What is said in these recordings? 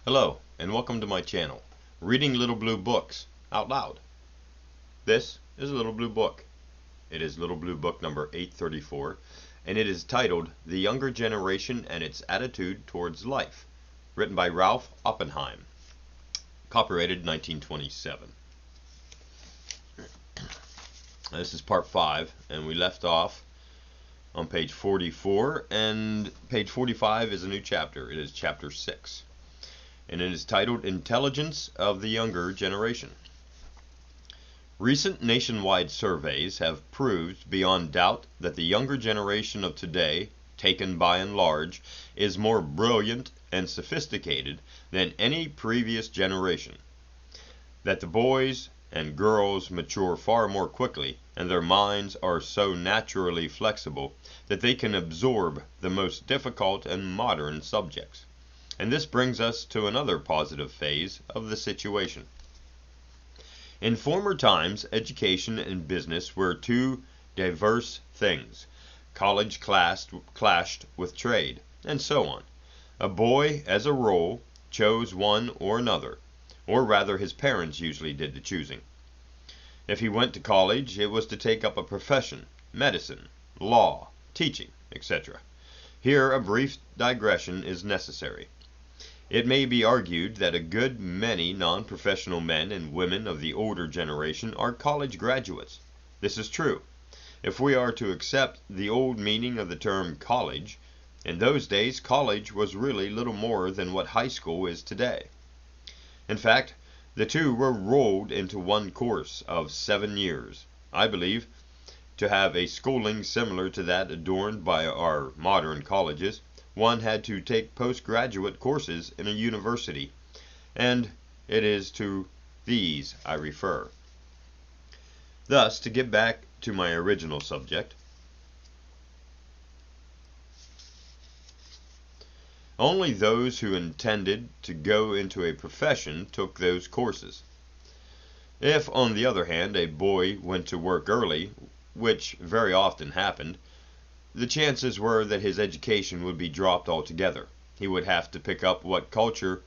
Hello, and welcome to my channel, Reading Little Blue Books Out Loud. This is a Little Blue Book. It is Little Blue Book number 834, and it is titled The Younger Generation and Its Attitude Towards Life, written by Ralph Oppenheim, copyrighted 1927. This is part 5, and we left off on page 44, and page 45 is a new chapter. It is chapter 6. And it is titled Intelligence of the Younger Generation. Recent nationwide surveys have proved beyond doubt that the younger generation of today, taken by and large, is more brilliant and sophisticated than any previous generation. That the boys and girls mature far more quickly, and their minds are so naturally flexible that they can absorb the most difficult and modern subjects. And this brings us to another positive phase of the situation. In former times, education and business were two diverse things. College clashed with trade, and so on. A boy, as a rule, chose one or another, or rather his parents usually did the choosing. If he went to college, it was to take up a profession, medicine, law, teaching, etc. Here a brief digression is necessary. It may be argued that a good many non-professional men and women of the older generation are college graduates. This is true. If we are to accept the old meaning of the term college, in those days college was really little more than what high school is today. In fact, the two were rolled into one course of 7 years. I believe to have a schooling similar to that adorned by our modern colleges, one had to take postgraduate courses in a university, and it is to these I refer. Thus, to get back to my original subject, only those who intended to go into a profession took those courses. If, on the other hand, a boy went to work early, which very often happened, the chances were that his education would be dropped altogether. He would have to pick up what culture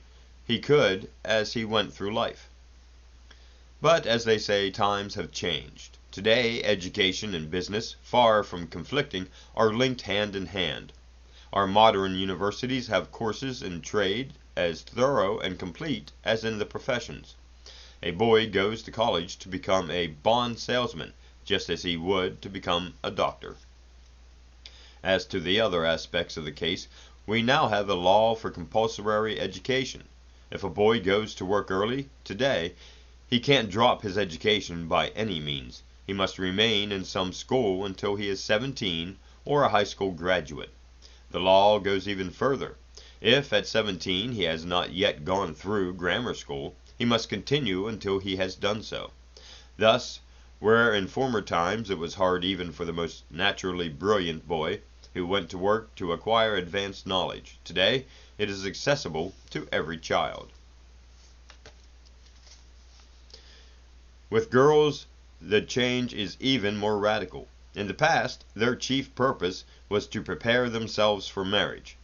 he could as he went through life. But, as they say, times have changed. Today, education and business, far from conflicting, are linked hand in hand. Our modern universities have courses in trade as thorough and complete as in the professions. A boy goes to college to become a bond salesman, just as he would to become a doctor. As to the other aspects of the case, we now have a law for compulsory education. If a boy goes to work early, today, he can't drop his education by any means. He must remain in some school until he is 17 or a high school graduate. The law goes even further. If at 17 he has not yet gone through grammar school, he must continue until he has done so. Thus, where in former times it was hard even for the most naturally brilliant boy who went to work to acquire advanced knowledge, today it is accessible to every child. With girls, the change is even more radical. In the past, their chief purpose was to prepare themselves for marriage.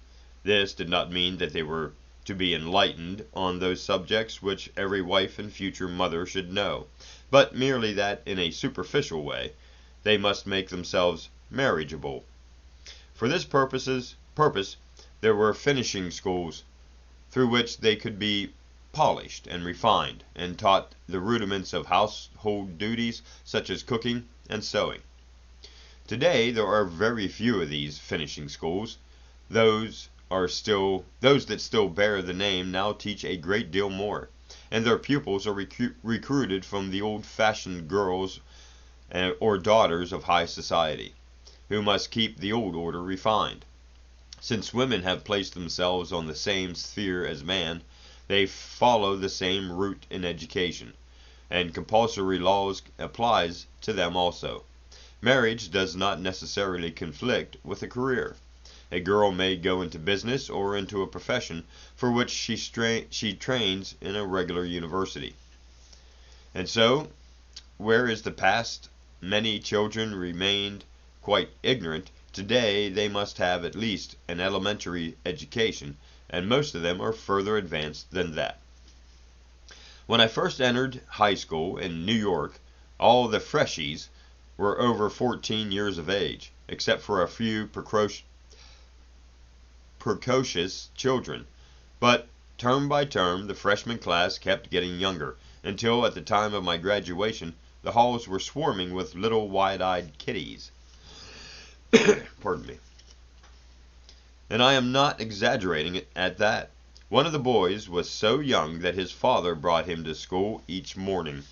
This did not mean that they were to be enlightened on those subjects which every wife and future mother should know, but merely that in a superficial way they must make themselves marriageable. For this purpose there were finishing schools through which they could be polished and refined, and taught the rudiments of household duties such as cooking and sewing. Today there are very few of these finishing schools. Those that still bear the name now teach a great deal more, and their pupils are recruited from the old-fashioned girls or daughters of high society, who must keep the old order refined. Since women have placed themselves on the same sphere as man, they follow the same route in education, and compulsory laws applies to them also. Marriage does not necessarily conflict with a career. A girl may go into business or into a profession for which she trains in a regular university. And so, whereas the past many children remained quite ignorant, today they must have at least an elementary education, and most of them are further advanced than that. When I first entered high school in New York, all the freshies were over 14 years of age, except for a few precocious children. But term by term, the freshman class kept getting younger, until at the time of my graduation, the halls were swarming with little wide-eyed kiddies. Pardon me. And I am not exaggerating it at that. One of the boys was so young that his father brought him to school each morning.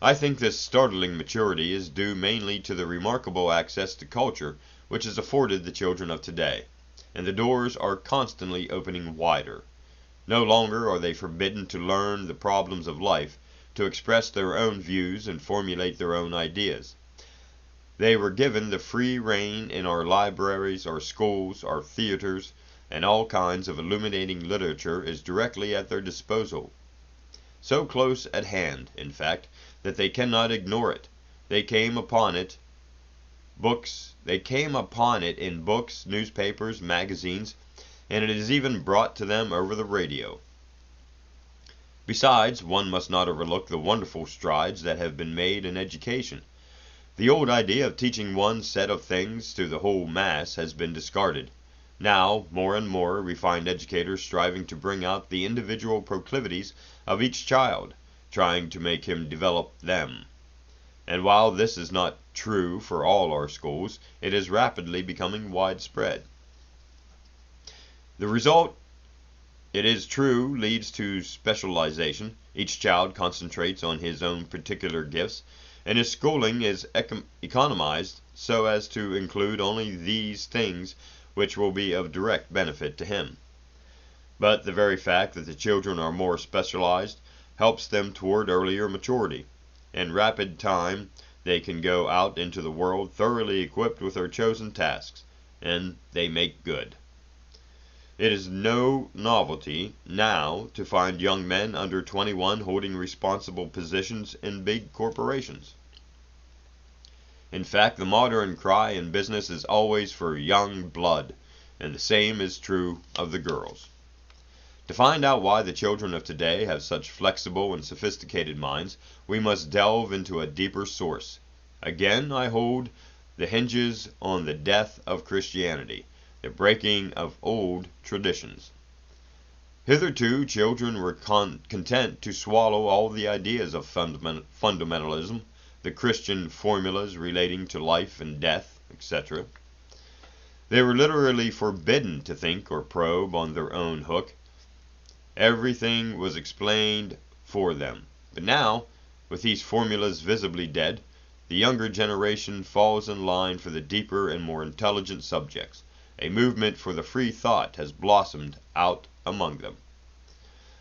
I think this startling maturity is due mainly to the remarkable access to culture which is afforded the children of today, and the doors are constantly opening wider. No longer are they forbidden to learn the problems of life, to express their own views and formulate their own ideas. They were given the free rein in our libraries, our schools, our theaters, and all kinds of illuminating literature is directly at their disposal. So close at hand, in fact, that they cannot ignore it. They came upon it in books, newspapers, magazines, and it is even brought to them over the radio. Besides, one must not overlook the wonderful strides that have been made in education. The old idea of teaching one set of things to the whole mass has been discarded. Now, more and more, we find educators striving to bring out the individual proclivities of each child, trying to make him develop them. And while this is not true for all our schools, it is rapidly becoming widespread. The result, it is true, leads to specialization. Each child concentrates on his own particular gifts, and his schooling is economized so as to include only these things which will be of direct benefit to him. But the very fact that the children are more specialized helps them toward earlier maturity. In rapid time, they can go out into the world thoroughly equipped with their chosen tasks, and they make good. It is no novelty now to find young men under 21 holding responsible positions in big corporations. In fact, the modern cry in business is always for young blood, and the same is true of the girls. To find out why the children of today have such flexible and sophisticated minds, we must delve into a deeper source. Again, I hold the hinges on the death of Christianity, the breaking of old traditions. Hitherto, children were content to swallow all the ideas of fundamentalism, the Christian formulas relating to life and death, etc. They were literally forbidden to think or probe on their own hook. Everything was explained for them. But now, with these formulas visibly dead, the younger generation falls in line for the deeper and more intelligent subjects. A movement for the free thought has blossomed out among them.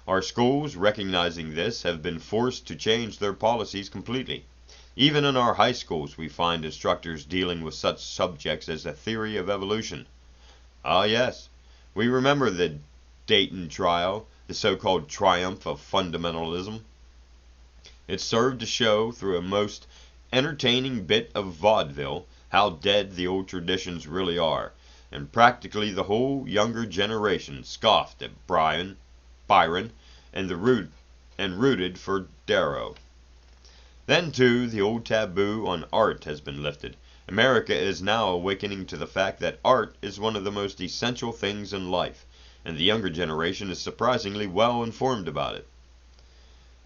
Our schools, recognizing this, have been forced to change their policies completely. Even in our high schools, we find instructors dealing with such subjects as the theory of evolution. Ah, yes, we remember the Dayton trial, the so-called triumph of fundamentalism. It served to show through a most entertaining bit of vaudeville how dead the old traditions really are, and practically the whole younger generation scoffed at Byron and rooted for Darrow. Then, too, the old taboo on art has been lifted. America is now awakening to the fact that art is one of the most essential things in life, and the younger generation is surprisingly well informed about it.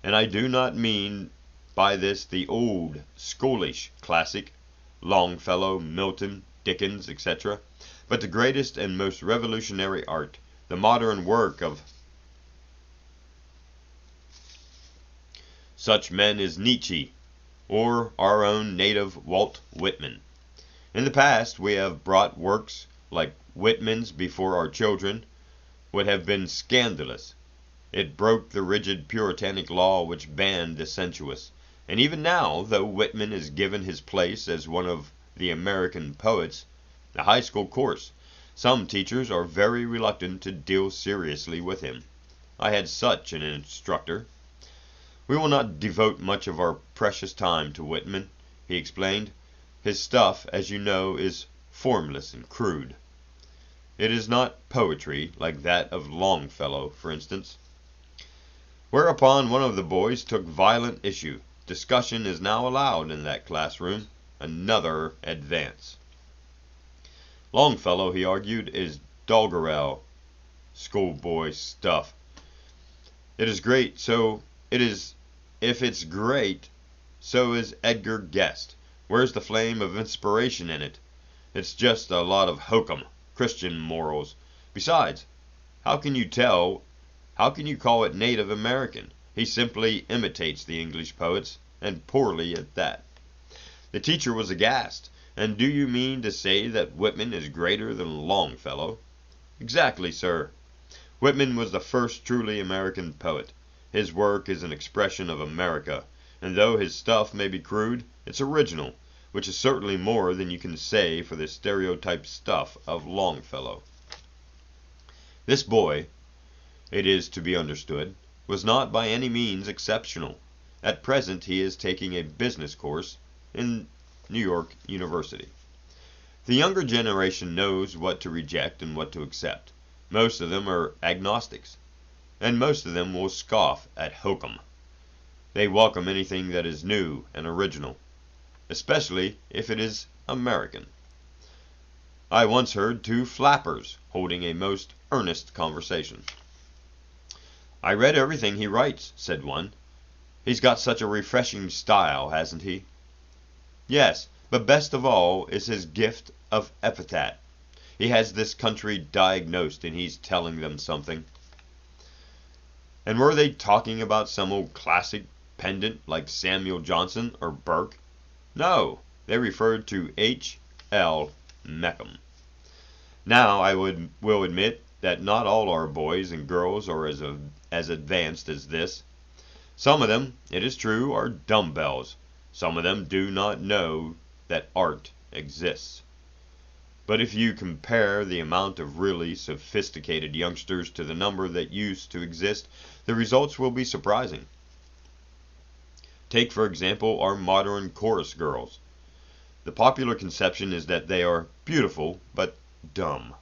And I do not mean by this the old, schoolish classic, Longfellow, Milton, Dickens, etc., but the greatest and most revolutionary art, the modern work of such men as Nietzsche, or our own native Walt Whitman. In the past, we have brought works like Whitman's before our children would have been scandalous. It broke the rigid Puritanic law which banned the sensuous. And even now, though Whitman is given his place as one of the American poets, the high school course, some teachers are very reluctant to deal seriously with him. I had such an instructor. We will not devote much of our precious time to Whitman, he explained. His stuff, as you know, is formless and crude. It is not poetry like that of Longfellow, for instance. Whereupon one of the boys took violent issue. Discussion is now allowed in that classroom. Another advance. Longfellow, he argued, is doggerel, schoolboy stuff. It is great, so it is. If it's great, so is Edgar Guest. Where's the flame of inspiration in it? It's just a lot of hokum, Christian morals. Besides, how can you call it Native American? He simply imitates the English poets, and poorly at that. The teacher was aghast. And do you mean to say that Whitman is greater than Longfellow? Exactly, sir. Whitman was the first truly American poet. His work is an expression of America, and though his stuff may be crude, it's original, which is certainly more than you can say for the stereotyped stuff of Longfellow. This boy, it is to be understood, was not by any means exceptional. At present he is taking a business course in New York University. The younger generation knows what to reject and what to accept. Most of them are agnostics, and most of them will scoff at hokum. They welcome anything that is new and original, especially if it is American. I once heard two flappers holding a most earnest conversation. "I read everything he writes," said one. "He's got such a refreshing style, hasn't he?" "Yes, but best of all is his gift of epithet. He has this country diagnosed, and he's telling them something." And were they talking about some old classic pedant like Samuel Johnson or Burke? No, they referred to H. L. Meckham. Now I will admit that not all our boys and girls are as advanced as this. Some of them, it is true, are dumbbells. Some of them do not know that art exists. But if you compare the amount of really sophisticated youngsters to the number that used to exist, the results will be surprising. Take, for example, our modern chorus girls. The popular conception is that they are beautiful but dumb.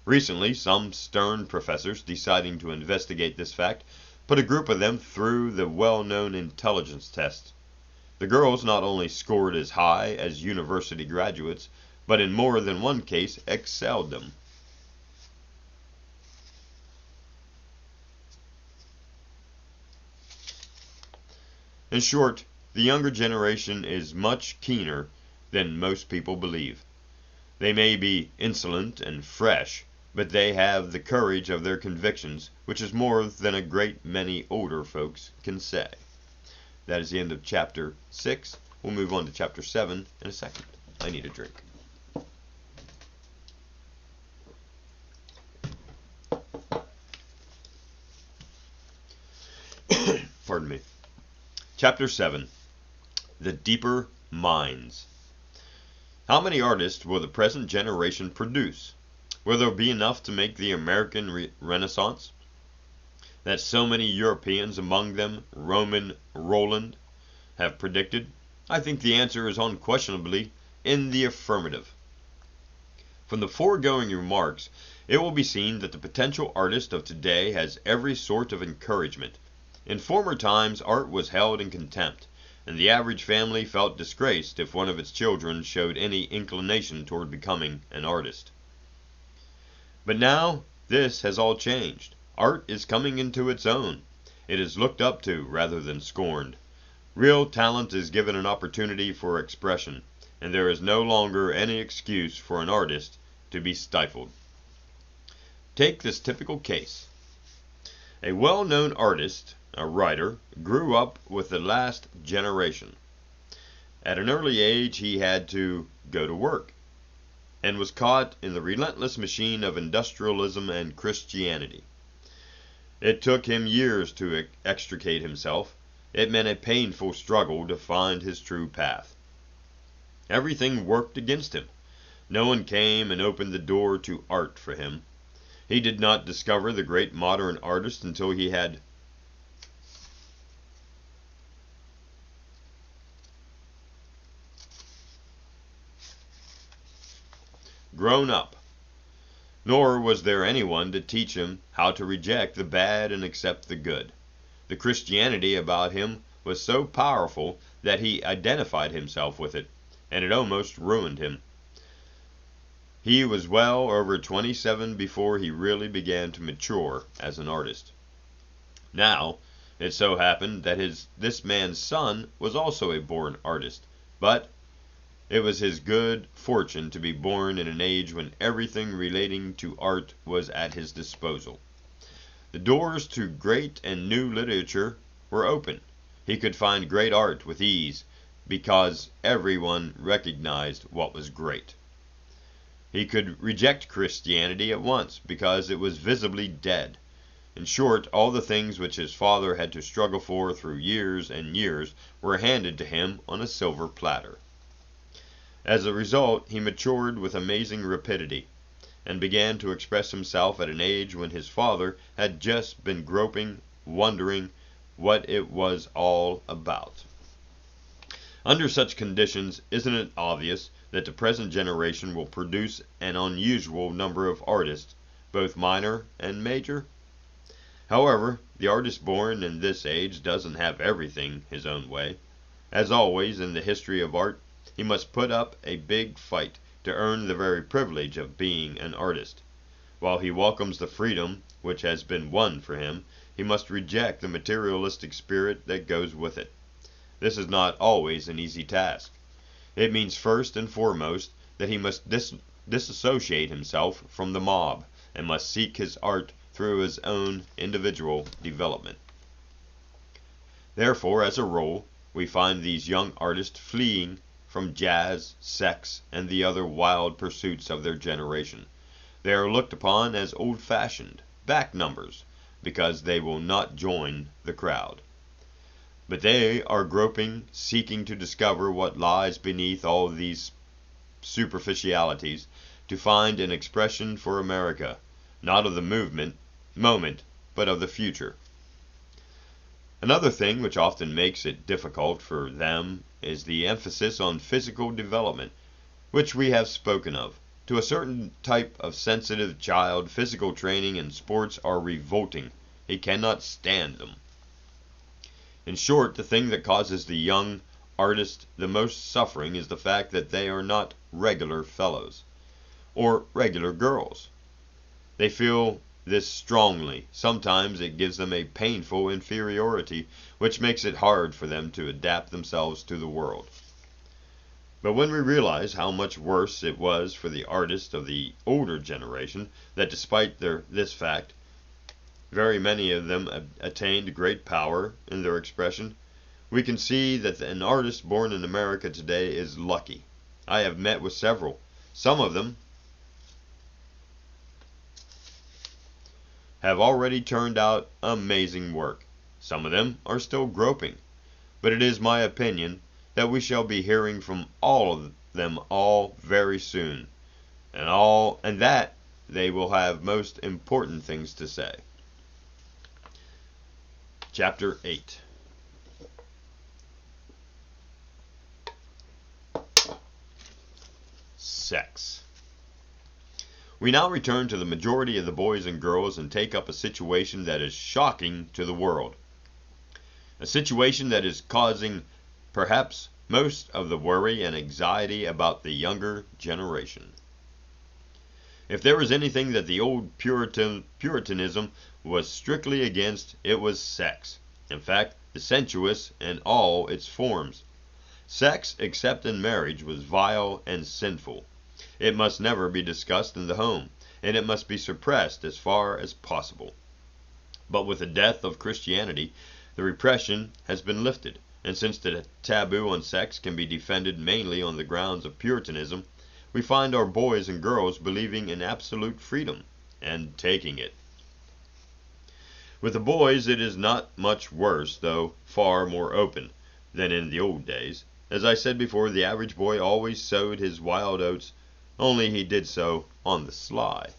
Recently, some stern professors, deciding to investigate this fact, put a group of them through the well-known intelligence test. The girls not only scored as high as university graduates, but in more than one case excelled them. In short, the younger generation is much keener than most people believe. They may be insolent and fresh, but they have the courage of their convictions, which is more than a great many older folks can say. That is the end of chapter 6. We'll move on to chapter 7 in a second. I need a drink. Pardon me. Chapter 7. The Deeper Minds. How many artists will the present generation produce? Will there be enough to make the American Renaissance? That so many Europeans, among them Roman Roland, have predicted? I think the answer is unquestionably in the affirmative. From the foregoing remarks, it will be seen that the potential artist of today has every sort of encouragement. In former times, art was held in contempt, and the average family felt disgraced if one of its children showed any inclination toward becoming an artist. But now, this has all changed. Art is coming into its own. It is looked up to rather than scorned. Real talent is given an opportunity for expression, and there is no longer any excuse for an artist to be stifled. Take this typical case. A well-known artist, a writer, grew up with the last generation. At an early age he had to go to work, and was caught in the relentless machine of industrialism and Christianity. It took him years to extricate himself. It meant a painful struggle to find his true path. Everything worked against him. No one came and opened the door to art for him. He did not discover the great modern artist until he had grown up. Nor was there anyone to teach him how to reject the bad and accept the good. The Christianity about him was so powerful that he identified himself with it, and it almost ruined him. He was well over 27 before he really began to mature as an artist. Now, it so happened that this man's son was also a born artist, but it was his good fortune to be born in an age when everything relating to art was at his disposal. The doors to great and new literature were open. He could find great art with ease because everyone recognized what was great. He could reject Christianity at once because it was visibly dead. In short, all the things which his father had to struggle for through years and years were handed to him on a silver platter. As a result, he matured with amazing rapidity, and began to express himself at an age when his father had just been groping, wondering what it was all about. Under such conditions, isn't it obvious that the present generation will produce an unusual number of artists, both minor and major? However, the artist born in this age doesn't have everything his own way. As always in the history of art, he must put up a big fight to earn the very privilege of being an artist. While he welcomes the freedom which has been won for him, he must reject the materialistic spirit that goes with it. This is not always an easy task. It means first and foremost that he must disassociate himself from the mob, and must seek his art through his own individual development. Therefore, as a rule, we find these young artists fleeing from jazz, sex, and the other wild pursuits of their generation. They are looked upon as old-fashioned, back numbers, because they will not join the crowd. But they are groping, seeking to discover what lies beneath all these superficialities, to find an expression for America, not of the moment, but of the future. Another thing which often makes it difficult for them is the emphasis on physical development, which we have spoken of. To a certain type of sensitive child, physical training and sports are revolting. He cannot stand them. In short, the thing that causes the young artist the most suffering is the fact that they are not regular fellows, or regular girls. They feel this strongly. Sometimes it gives them a painful inferiority, which makes it hard for them to adapt themselves to the world. But when we realize how much worse it was for the artists of the older generation, that despite this fact, very many of them attained great power in their expression, we can see that an artist born in America today is lucky. I have met with several. Some of them have already turned out amazing work. Some of them are still groping. But it is my opinion that we shall be hearing from all of them all very soon, and that they will have most important things to say. Chapter 8. Sex. We now return to the majority of the boys and girls and take up a situation that is shocking to the world. A situation that is causing perhaps most of the worry and anxiety about the younger generation. If there was anything that the old Puritanism was strictly against, it was sex. In fact, the sensuous in all its forms. Sex, except in marriage, was vile and sinful. It must never be discussed in the home, and it must be suppressed as far as possible. But with the death of Christianity, the repression has been lifted, and since the taboo on sex can be defended mainly on the grounds of Puritanism, we find our boys and girls believing in absolute freedom, and taking it. With the boys it is not much worse, though far more open, than in the old days. As I said before, the average boy always sowed his wild oats, only he did so on the sly.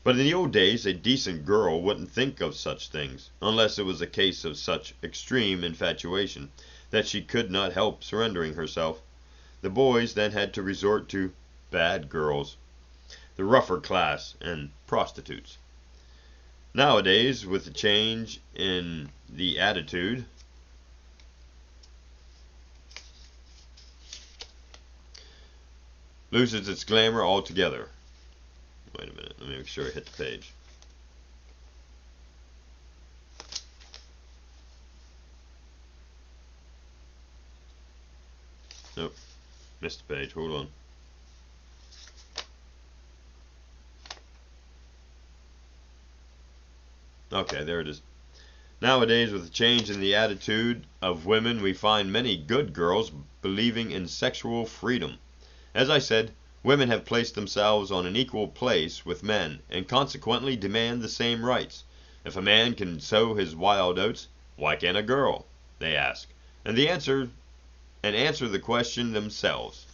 But in the old days, a decent girl wouldn't think of such things, unless it was a case of such extreme infatuation that she could not help surrendering herself. The boys then had to resort to bad girls, the rougher class, and prostitutes. Nowadays, with the change in the attitude, loses its glamour altogether. Wait a minute, let me make sure I hit the page. Nope, missed the page, hold on. Okay, there it is. Nowadays, with the change in the attitude of women, we find many good girls believing in sexual freedom. As I said, women have placed themselves on an equal place with men, and consequently demand the same rights. If a man can sow his wild oats, why can't a girl? They ask, and answer the question themselves.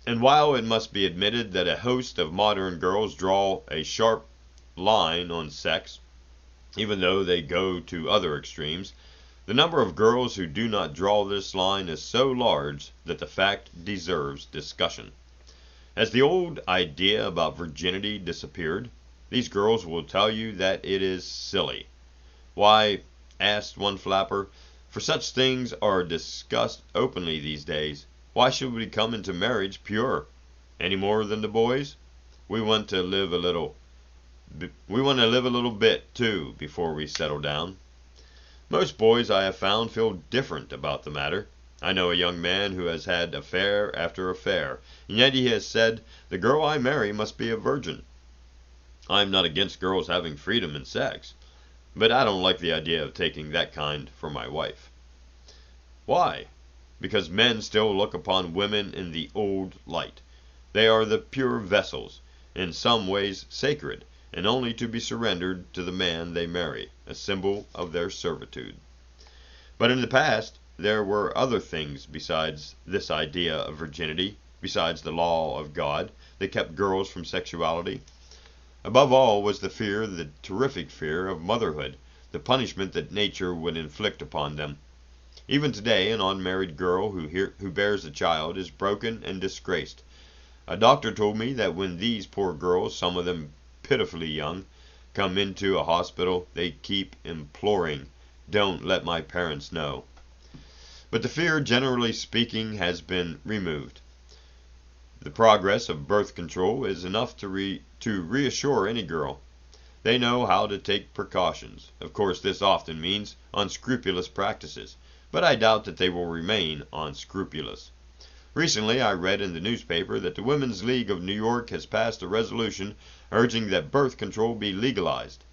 And while it must be admitted that a host of modern girls draw a sharp line on sex, even though they go to other extremes, the number of girls who do not draw this line is so large that the fact deserves discussion. Has the old idea about virginity disappeared? These girls will tell you that it is silly. Why, asked one flapper, for such things are discussed openly these days. Why should we come into marriage pure? Any more than the boys? We want to live a little bit, too, before we settle down. Most boys, I have found, feel different about the matter. I know a young man who has had affair after affair, and yet he has said, "The girl I marry must be a virgin." I am not against girls having freedom in sex, but I don't like the idea of taking that kind for my wife. Why? Because men still look upon women in the old light. They are the pure vessels, in some ways sacred, and only to be surrendered to the man they marry, a symbol of their servitude. But in the past, there were other things besides this idea of virginity, besides the law of God, that kept girls from sexuality. Above all was the fear, the terrific fear of motherhood, the punishment that nature would inflict upon them. Even today, an unmarried girl who bears a child is broken and disgraced. A doctor told me that when these poor girls, some of them pitifully young, come into a hospital, they keep imploring, "Don't let my parents know." But the fear, generally speaking, has been removed. The progress of birth control is enough to reassure any girl. They know how to take precautions. Of course, this often means unscrupulous practices, but I doubt that they will remain unscrupulous. Recently, I read in the newspaper that the Women's League of New York has passed a resolution urging that birth control be legalized.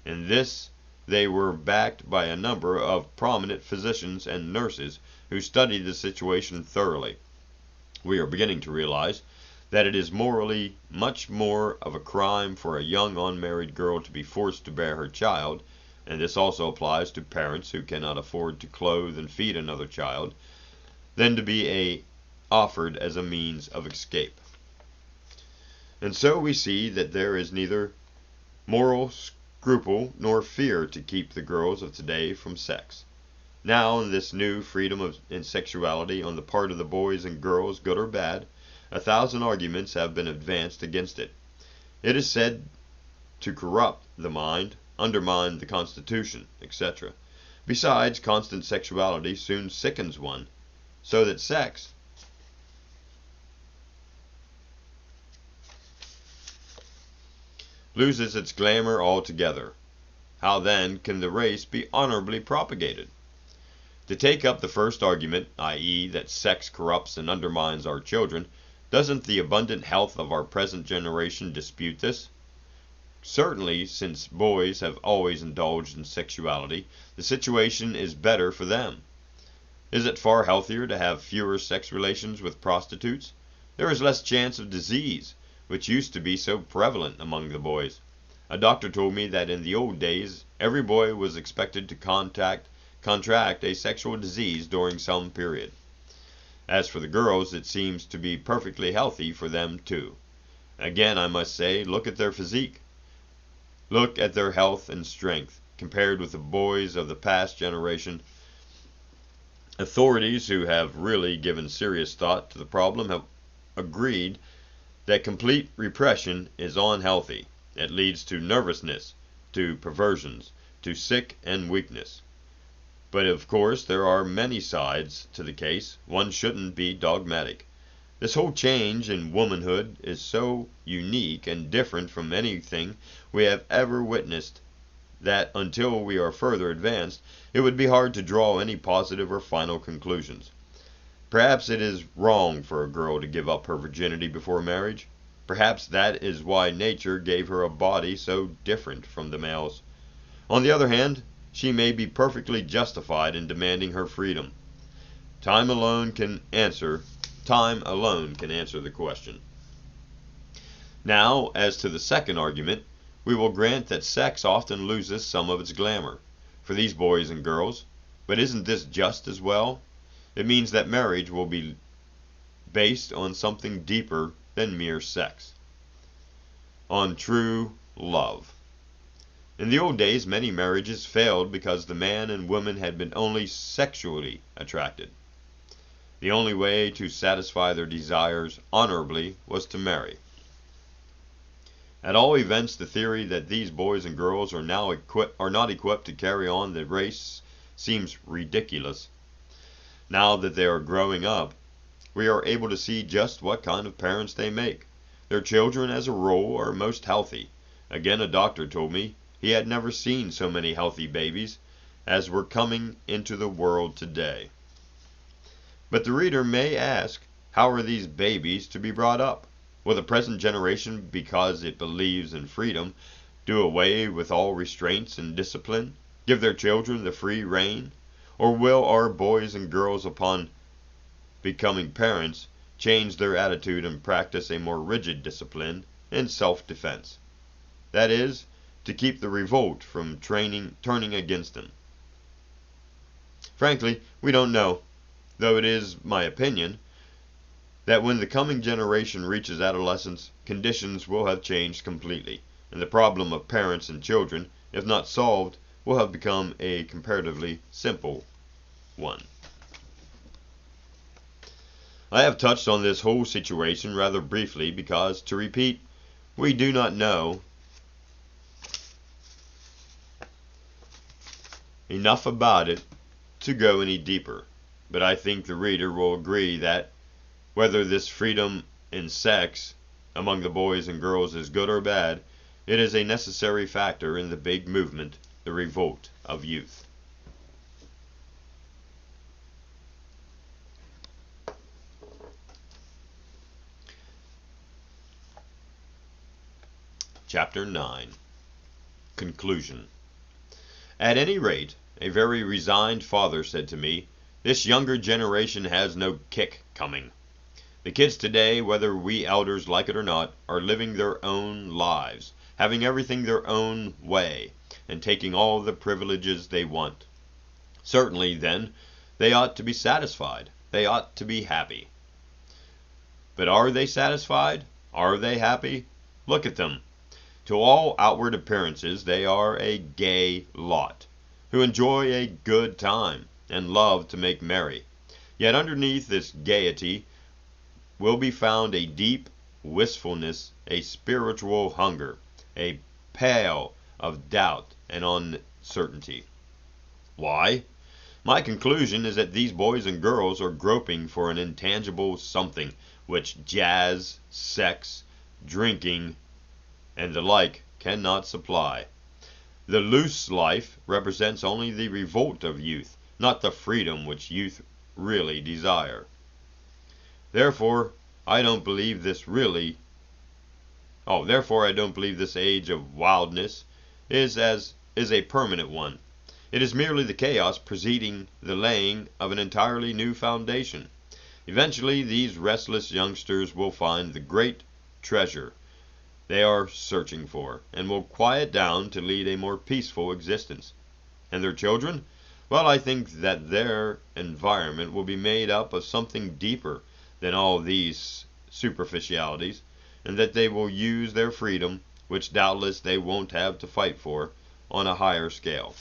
In this, they were backed by a number of prominent physicians and nurses who studied the situation thoroughly. We are beginning to realize that it is morally much more of a crime for a young unmarried girl to be forced to bear her child, and this also applies to parents who cannot afford to clothe and feed another child, than to be offered as a means of escape. And so we see that there is neither moral scruple nor fear to keep the girls of today from sex. Now, in this new freedom in sexuality on the part of the boys and girls, good or bad, 1,000 arguments have been advanced against it. It is said to corrupt the mind, undermine the Constitution, etc. Besides, constant sexuality soon sickens one, so that sex loses its glamour altogether. How then can the race be honorably propagated? To take up the first argument, i.e., that sex corrupts and undermines our children, doesn't the abundant health of our present generation dispute this? Certainly, since boys have always indulged in sexuality, the situation is better for them. Is it far healthier to have fewer sex relations with prostitutes? There is less chance of disease, which used to be so prevalent among the boys. A doctor told me that in the old days, every boy was expected to contract a sexual disease during some period. As for the girls, it seems to be perfectly healthy for them too. Again, I must say, look at their physique. Look at their health and strength, compared with the boys of the past generation. Authorities who have really given serious thought to the problem have agreed that complete repression is unhealthy. It leads to nervousness, to perversions, to sick and weakness. But of course, there are many sides to the case. One shouldn't be dogmatic. This whole change in womanhood is so unique and different from anything we have ever witnessed that until we are further advanced, it would be hard to draw any positive or final conclusions. Perhaps it is wrong for a girl to give up her virginity before marriage. Perhaps that is why nature gave her a body so different from the male's. On the other hand, she may be perfectly justified in demanding her freedom. Time alone can answer the question. Now, as to the second argument, we will grant that sex often loses some of its glamour for these boys and girls, but isn't this just as well? It means that marriage will be based on something deeper than mere sex, on true love. In the old days, many marriages failed because the man and woman had been only sexually attracted. The only way to satisfy their desires honorably was to marry. At all events, the theory that these boys and girls are not equipped to carry on the race seems ridiculous. Now that they are growing up, we are able to see just what kind of parents they make. Their children, as a rule, are most healthy. Again, a doctor told me he had never seen so many healthy babies as were coming into the world today. But the reader may ask, how are these babies to be brought up? Will the present generation, because it believes in freedom, do away with all restraints and discipline, give their children the free rein? Or will our boys and girls, upon becoming parents, change their attitude and practice a more rigid discipline in self-defense? That is, to keep the revolt from turning against them. Frankly, we don't know, though it is my opinion that when the coming generation reaches adolescence, conditions will have changed completely, and the problem of parents and children, if not solved, will have become a comparatively simple one. I have touched on this whole situation rather briefly because, to repeat, we do not know enough about it to go any deeper, but I think the reader will agree that whether this freedom in sex among the boys and girls is good or bad, it is a necessary factor in the big movement, the revolt of youth. Chapter 9. Conclusion. At any rate, a very resigned father said to me, "This younger generation has no kick coming. The kids today, whether we elders like it or not, are living their own lives, having everything their own way, and taking all the privileges they want. Certainly, then, they ought to be satisfied. They ought to be happy." But are they satisfied? Are they happy? Look at them. To all outward appearances, they are a gay lot, who enjoy a good time, and love to make merry. Yet underneath this gaiety will be found a deep wistfulness, a spiritual hunger, a pail of doubt and uncertainty. Why? My conclusion is that these boys and girls are groping for an intangible something which jazz, sex, drinking, and the like cannot supply. The loose life represents only the revolt of youth, not the freedom which youth really desire. Therefore, I don't believe this age of wildness is a permanent one. It is merely the chaos preceding the laying of an entirely new foundation. Eventually, these restless youngsters will find the great treasure they are searching for, and will quiet down to lead a more peaceful existence. And their children? Well, I think that their environment will be made up of something deeper than all these superficialities, and that they will use their freedom, which doubtless they won't have to fight for, on a higher scale.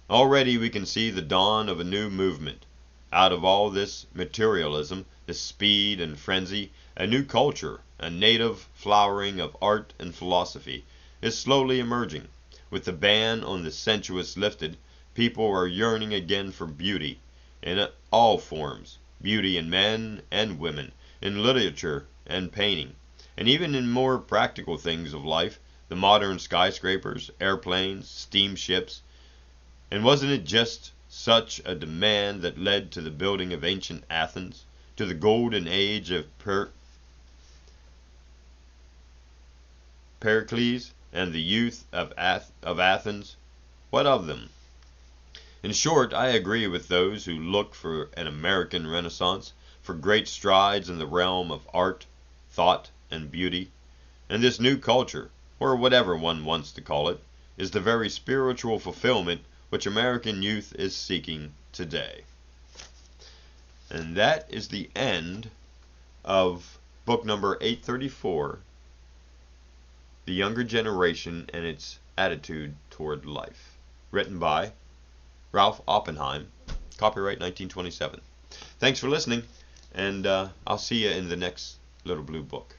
Already we can see the dawn of a new movement. Out of all this materialism, this speed and frenzy, A new culture, a native flowering of art and philosophy, is slowly emerging. With the ban on the sensuous lifted, people are yearning again for beauty in all forms, beauty in men and women, in literature and painting, and even in more practical things of life, the modern skyscrapers, airplanes, steamships. And wasn't it just such a demand that led to the building of ancient Athens, to the golden age of Pericles, and the youth of Athens? What of them? In short, I agree with those who look for an American Renaissance, for great strides in the realm of art, thought, and beauty. And this new culture, or whatever one wants to call it, is the very spiritual fulfillment which American youth is seeking today. And that is the end of book number 834, The Younger Generation and Its Attitude Toward Life, written by Ralph Oppenheim, copyright 1927. Thanks for listening, and I'll see you in the next Little Blue Book.